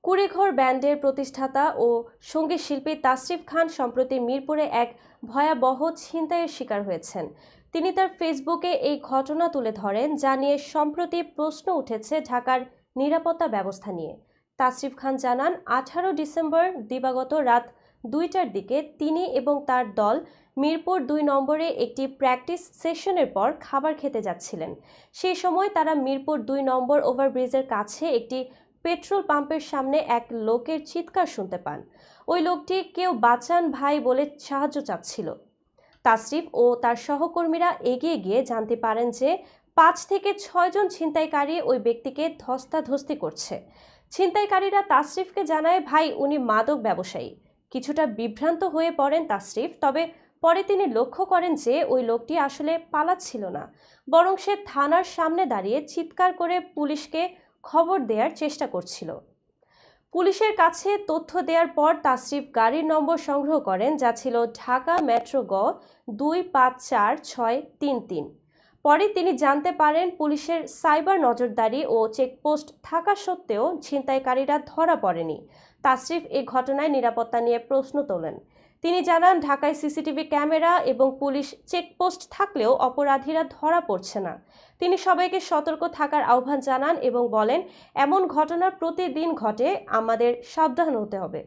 কুড়েঘর ব্যান্ডের প্রতিষ্ঠাতা ও সঙ্গীত শিল্পী তাসরিফ খান সম্প্রতি মিরপুরে এক ভয়াবহ ছিনতাইয়ের শিকার হয়েছেন। তিনি তার ফেসবুকে এই ঘটনা তুলে ধরেন, যা নিয়ে সম্প্রতি প্রশ্ন উঠেছে ঢাকার নিরাপত্তা ব্যবস্থা নিয়ে। তাসরিফ খান জানান, 18 ডিসেম্বর দিবাগত রাত 2টার দিকে তিনি এবং তার দল মিরপুর 2 নম্বরে একটি প্র্যাকটিস সেশনের পর খাবার খেতে যাচ্ছিলেন। সেই সময় তারা মিরপুর 2 নম্বর ওভারব্রিজের কাছে একটি পেট্রোল পাম্পের সামনে এক লোকের চিৎকার শুনতে পান। ওই লোকটি কেউ বাঁচান ভাই বলে সাহায্য চাচ্ছিল। তাসরিফ ও তার সহকর্মীরা এগিয়ে গিয়ে জানতে পারেন যে 5 থেকে 6 জন ছিনতাইকারী ওই ব্যক্তিকে ধস্তাধস্তি করছে। ছিনতাইকারীরা তাসরিফকে জানায়, ভাই উনি মাদক ব্যবসায়ী। কিছুটা বিভ্রান্ত হয়ে পড়েন তাসরিফ, তবে পরে তিনি লক্ষ্য করেন যে ওই লোকটি আসলে পালাচ্ছিল না, বরং সে থানার সামনে দাঁড়িয়ে চিৎকার করে পুলিশকে খবর দেওয়ার চেষ্টা করছিল। পুলিশের কাছে তথ্য দেওয়ার পর তাসরিফ গাড়ির নম্বর সংগ্রহ করেন, যা ছিল ঢাকা মেট্রো গ 254633। পরে তিনি জানতে পারেন পুলিশের সাইবার নজরদারি ও চেকপোস্ট থাকা সত্ত্বেও ছিনতাইকারীরা ধরা পড়েনি। তাসরিফ এই ঘটনায় নিরাপত্তা নিয়ে প্রশ্ন তোলেন। তিনি জানান, ঢাকায় সিসিটিভি ক্যামেরা এবং পুলিশ চেকপোস্ট থাকলেও অপরাধীরা ধরা পড়ছে না। তিনি সবাইকে সতর্ক থাকার আহ্বান জানান এবং বলেন, এমন ঘটনা প্রতিদিন ঘটে, আমাদের সাবধান হতে হবে।